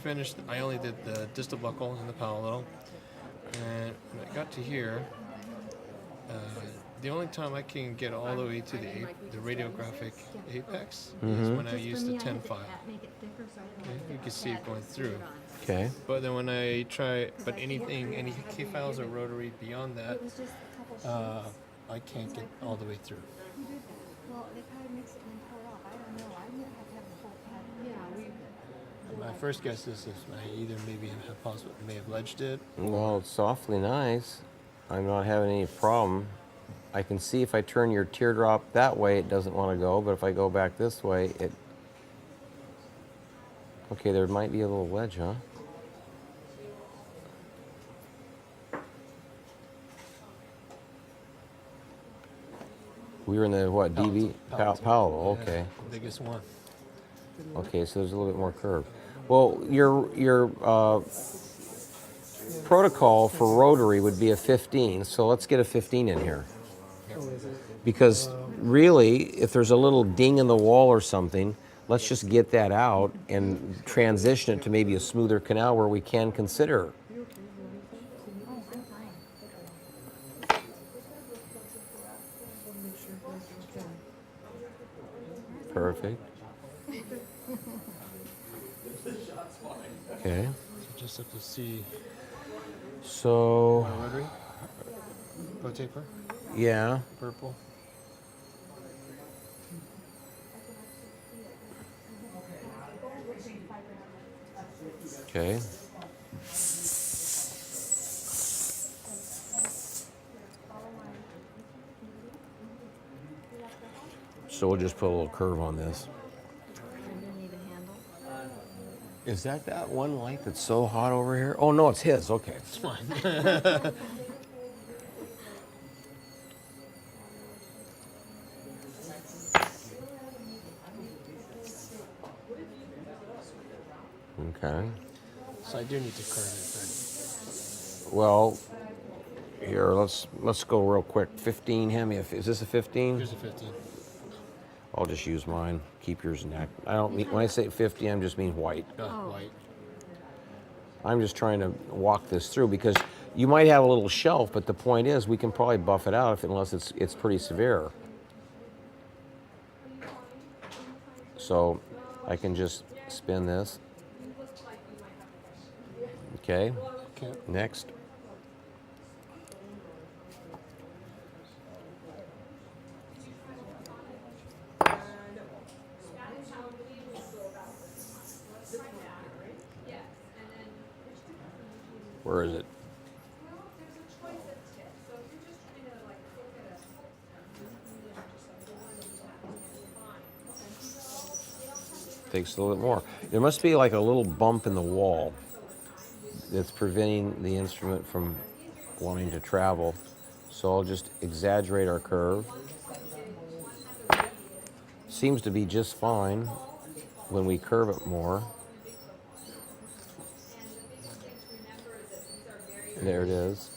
finished, I only did the distal buckle and the palatal. And when I got to here, the only time I can get all the way to the radiographic apex is when I use the 10 file. Okay? You can see it going through. Okay. But then when I try, any key files or rotary beyond that, I can't get all the way through. Well, they probably mixed it and then tore it off. I don't know. I would have to have the whole pad. Yeah, My first guess is I either may have ledged it. Well, it's awfully nice. I'm not having any problem. I can see if I turn your teardrop that way, it doesn't want to go, but if I go back this way, it... Okay, there might be a little ledge, huh? We were in the, what, DB? Palatal, okay. Yeah, the biggest one. Okay, so there's a little bit more curve. Well, your protocol for rotary would be a 15, so let's get a 15 in here. Because really, if there's a little ding in the wall or something, let's just get that out and transition it to maybe a smoother canal where we can consider. Perfect. Okay. So just have to see So, rotary, pro taper, yeah. purple. Okay. So we'll just put a little curve on this. Is that one light that's so hot over here? Oh no, it's his. Okay. It's fine. Okay. So I do need to curve it, Well, here let's go real quick. 15. Hand me is this a 15? but here's a 15. I'll just use mine. Keep yours in that. I don't mean when I say 50, I just mean white. White. I'm just trying to walk this through because you might have a little shelf, but the point is we can probably buff it out unless it's pretty severe. So I can just spin this. Okay. Okay. Next. Where is it? Takes a little bit more. There must be like a little bump in the wall that's preventing the instrument from wanting to travel. So I'll just exaggerate our curve. Seems to be just fine when we curve it more. There it is.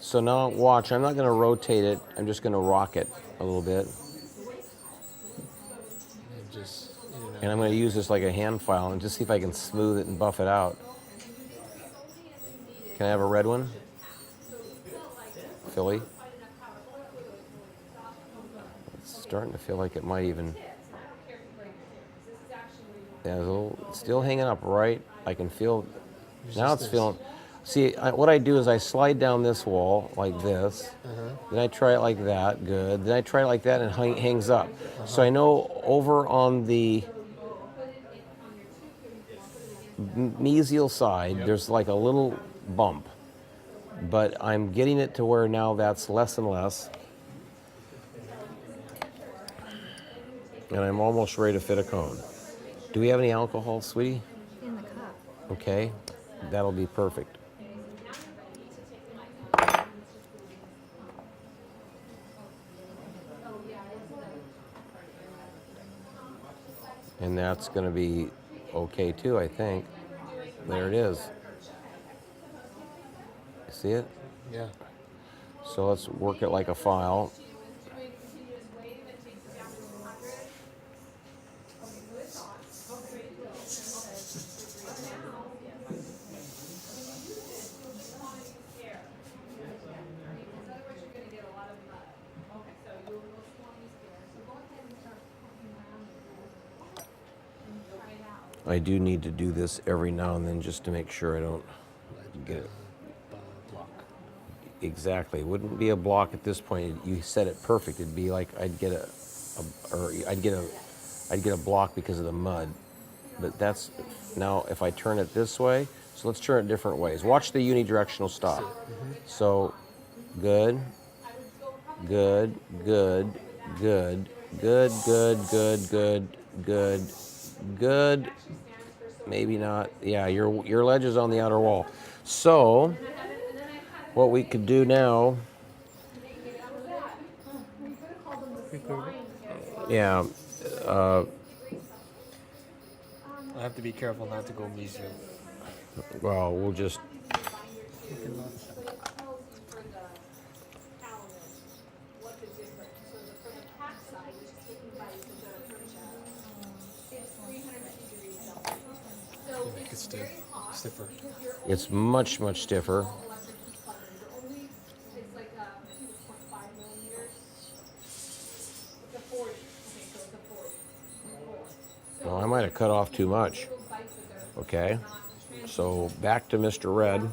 So now watch, I'm not going to rotate it, I'm just going to rock it a little bit. And just, And I'm going to use this like a hand file and just see if I can smooth it and buff it out. Can I have a red one? Philly? It's starting to feel like it might even... Yeah, it's still hanging up right. I can feel... Now it's feeling... See, what I do is I slide down this wall like this. Then I try it like that. Good. Then I try it like that and it hangs up. So I know over on the mesial side, there's like a little bump. But I'm getting it to where now that's less and less. And I'm almost ready to fit a cone. Do we have any alcohol, sweetie? In the cup. Okay, that'll be perfect. And that's going to be okay too, I think. There it is. You see it? yeah. So let's work it like a file. I do need to do this every now and then just to make sure I don't get it. Block. Exactly. It wouldn't be a block at this point. You said it perfect. It'd be like I'd get I'd get a block because of the mud. But that's now if I turn it this way. So let's turn it different ways. Watch the unidirectional stop. So good, good, good, good, good, good, good, good, good, good. Maybe not. Yeah, your ledge is on the outer wall. So what we could do now, yeah, I have to be careful not to go meso. well, we'll just, Make it stiffer. it's much, much stiffer. Well, I might have cut off too much. Okay, so back to Mr. Red.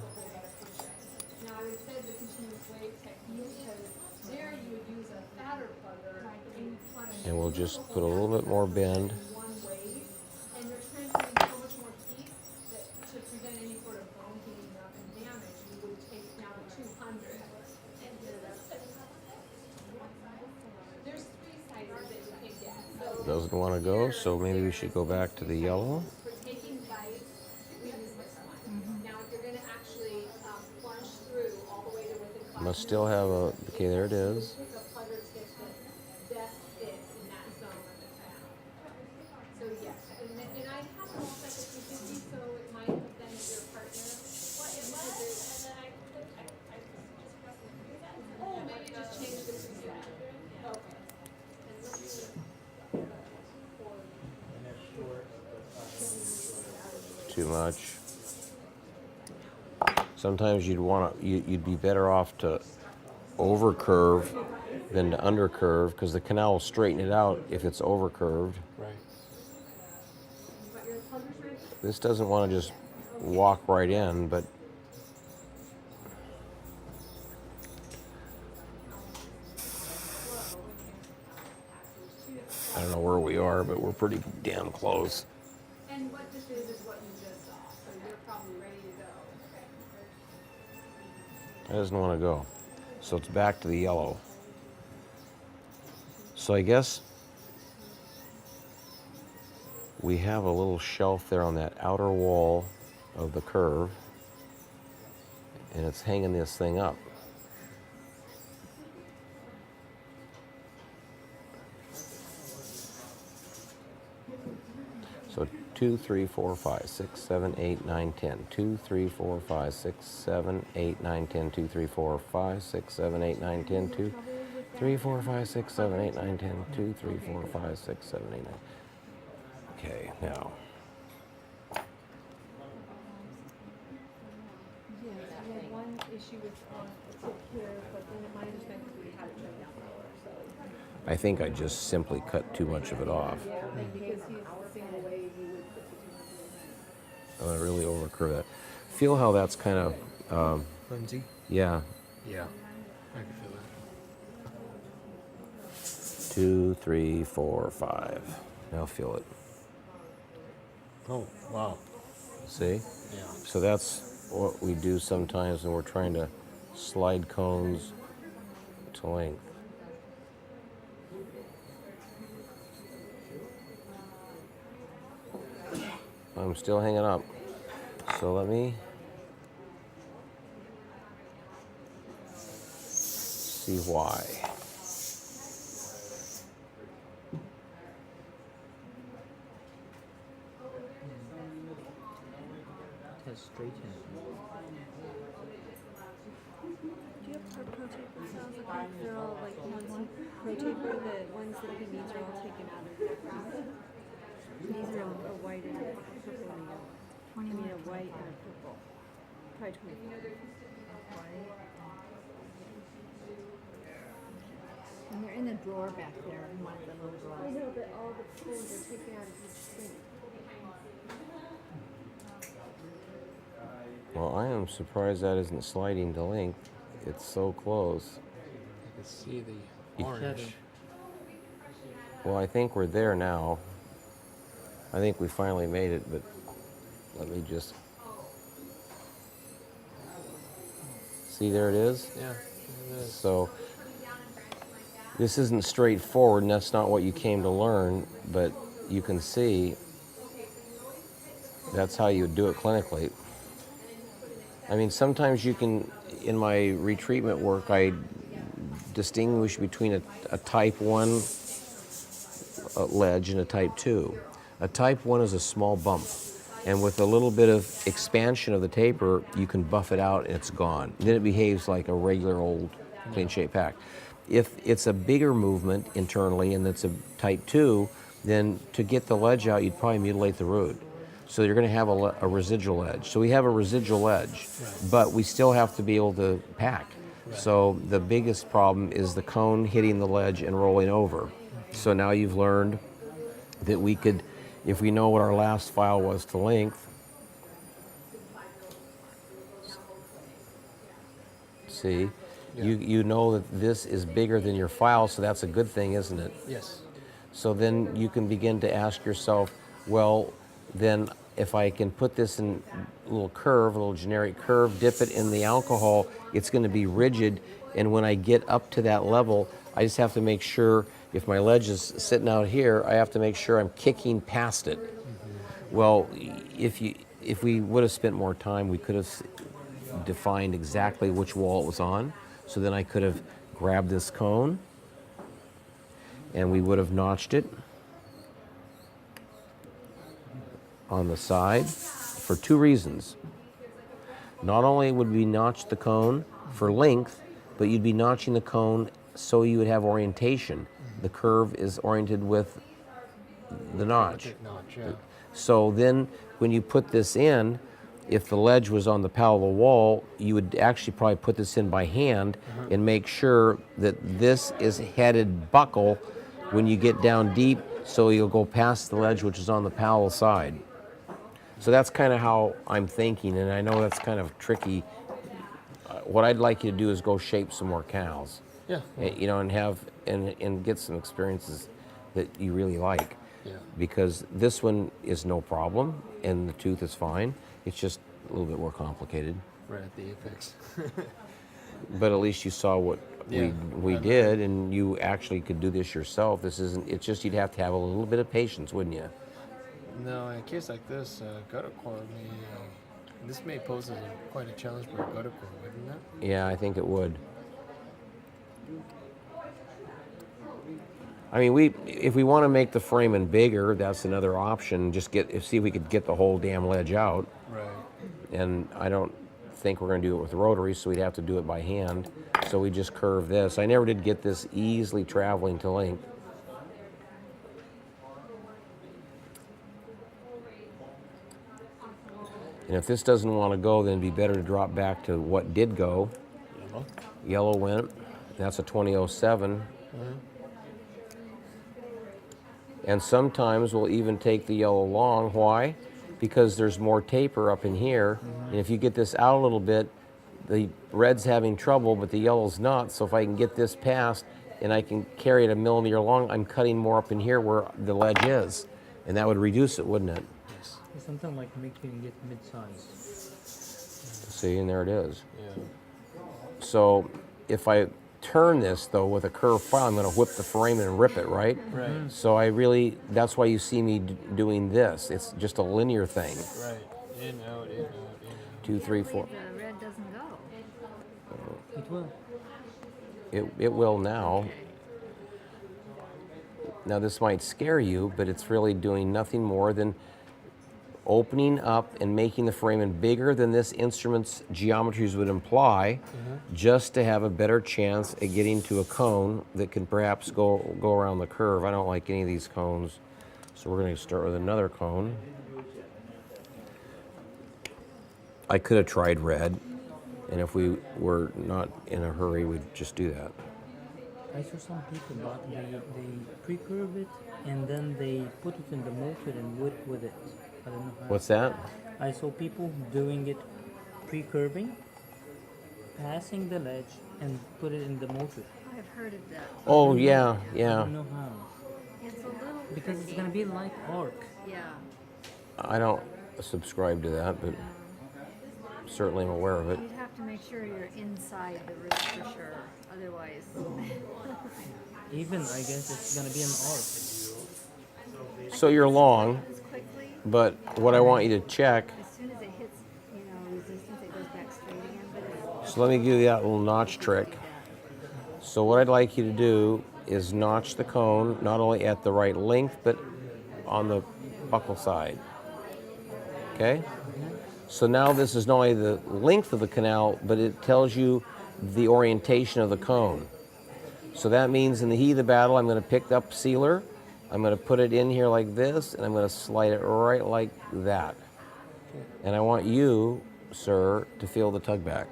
And we'll just put a little bit more bend. Doesn't want to go, so maybe we should go back to the yellow. Must still have a, okay, there it is. Too much. Sometimes you'd be better off to over curve than to under curve because the canal will straighten it out if it's over curved. Right. This doesn't want to just walk right in, but I don't know where we are, but we're pretty damn close. And what this is what you just saw, so you're probably ready to go. It doesn't want to go. So it's back to the yellow. So I guess we have a little shelf there on that outer wall of the curve, and it's hanging this thing up. So 2, 3, 4, 5, 6, 7, 8, 9, 10. 2, 3, 4, 5, 6, 7, 8, 9, 10. 2, 3, 4, 5, 6, 7, 8, 9, 10. 2, 3, 4, 5, 6, 7, 8, 9, 10. 2, 3, 4, 5, 6, 7, 8, 9. Okay, now. Yes, we had one issue with the tip here, but then my understanding is we had it turned down lower, so. I think I just simply cut too much of it off. Yeah, and because he's the single way he would put the I'm gonna really overcurve that. Feel how that's kind of, Flimsy? yeah. Yeah. I can feel that. 2, 3, 4, 5. Now feel it. Oh, wow. See? Yeah. So that's what we do sometimes when we're trying to slide cones to length. I'm still hanging up. So let me see why. Straighten. Do you have pro taper cells? They're all like one pro taper, the ones that he needs are all taken out of there. These are a white and a purple and a yellow. I mean a white and a purple. Probably 24. And they're in the drawer back there in one of the little I drawers. know, but all the pulls are taken out of each thing. I am surprised that isn't sliding to length. It's so close. You can see the orange. Well, I think we're there now. I think we finally made it, but let me just... See, there it is? Yeah. It is. So this isn't straightforward, and that's not what you came to learn, but you can see that's how you do it clinically. I mean, sometimes you can, in my retreatment work, I distinguish between a type 1 ledge and a type 2. A type 1 is a small bump, and with a little bit of expansion of the taper, you can buff it out and it's gone. Then it behaves like a regular old clean shape pack. If it's a bigger movement internally and it's a type 2, then to get the ledge out, you'd probably mutilate the root. So you're going to have a residual edge. So we have a residual edge, but we still have to be able to pack. So the biggest problem is the cone hitting the ledge and rolling over. So now you've learned that we could, if we know what our last file was to length, see, you know that this is bigger than your file, so that's a good thing, isn't it? Yes. So then you can begin to ask yourself, well, then if I can put this in a little curve, a little generic curve, dip it in the alcohol, it's going to be rigid. And when I get up to that level, I just have to make sure, if my ledge is sitting out here, I have to make sure I'm kicking past it. Well, if we would have spent more time, we could have defined exactly which wall it was on. So then I could have grabbed this cone and we would have notched it on the side for two reasons. Not only would we notch the cone for length, but you'd be notching the cone so you would have orientation. The curve is oriented with the notch. So then when you put this in, if the ledge was on the pal of the wall, you would actually probably put this in by hand and make sure that this is headed buckle when you get down deep, so you'll go past the ledge which is on the pal side. So that's kind of how I'm thinking, and I know that's kind of tricky. What I'd like you to do is go shape some more cows. Yeah. You know, and have and get some experiences that you really like. Yeah. Because this one is no problem and the tooth is fine. It's just a little bit more complicated. Right at the apex. But at least you saw what we did, and you actually could do this yourself. This isn't. It's just you'd have to have a little bit of patience, wouldn't you? No, in a case like this, gutter core this may pose quite a challenge for a gutter core, wouldn't it? Yeah, I think it would. I mean, if we want to make the framing bigger, that's another option. Just see if we could get the whole damn ledge out. Right. And I don't think we're going to do it with rotary, so we'd have to do it by hand. So we just curve this. I never did get this easily traveling to length. And if this doesn't want to go, then it'd be better to drop back to what did go. Yellow. Yellow went. That's a 2007. And sometimes we'll even take the yellow long. Why? Because there's more taper up in here. And if you get this out a little bit, the red's having trouble, but the yellow's not. So if I can get this past and I can carry it a millimeter long, I'm cutting more up in here where the ledge is. And that would reduce it, wouldn't it? It's something like making it mid-size. See, and there it is. Yeah. So if I turn this, though, with a curved file, I'm going to whip the frame and rip it, right? Right. So that's why you see me doing this. It's just a linear thing. Right. In, out, in, out, in, out. 2, 3, 4. The red doesn't go. It will. It will now. Now this might scare you, but it's really doing nothing more than opening up and making the framing bigger than this instrument's geometries would imply, just to have a better chance at getting to a cone that can perhaps go around the curve. I don't like any of these cones, so we're going to start with another cone. I could have tried red, and if we were not in a hurry, we'd just do that. I saw some people, but they pre-curve it and then they put it in the motor and work with it. I don't know how. What's that? I saw people doing it pre-curving, passing the ledge, and put it in the motor. I've heard of that. Oh yeah, I yeah. don't know how. It's a little Because it's tricky. gonna be like arc. Yeah. I don't subscribe to that, but certainly I'm aware of it. You'd have to make sure you're inside the roof for sure. Otherwise, Even I guess it's gonna be an arc. So you're long, happens quickly. but what I want you to check. As soon as it hits, resistance, it goes back straight again. But it's So let me give you that little notch trick. like that. So what I'd like you to do is notch the cone not only at the right length, but on the buckle side. Okay? So now this is not only the length of the canal, but it tells you the orientation of the cone. So that means in the heat of the battle, I'm going to pick up sealer, I'm going to put it in here like this, and I'm going to slide it right like that. And I want you, sir, to feel the tug back.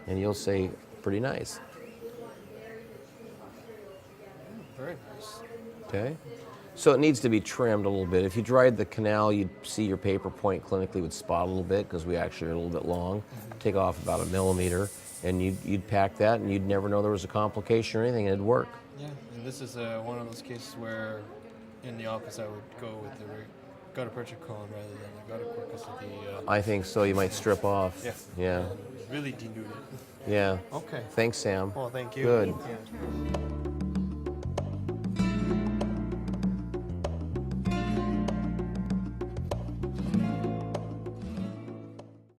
And you'll say, pretty nice. Very nice. Okay? So it needs to be trimmed a little bit. If you dried the canal, you'd see your paper point clinically would spot a little bit because we actually are a little bit long. Take off about 1 millimeter, and you'd pack that, and you'd never know there was a complication or anything, and it'd work. Yeah, and this is one of those cases where, in the office, I would go with the gutta percha cone rather than the gutta because of the. I think so. You might strip off. Yeah. Yeah. Really denude it. Yeah. Okay. Thanks, Sam. Well, thank you. Good. It's your turn.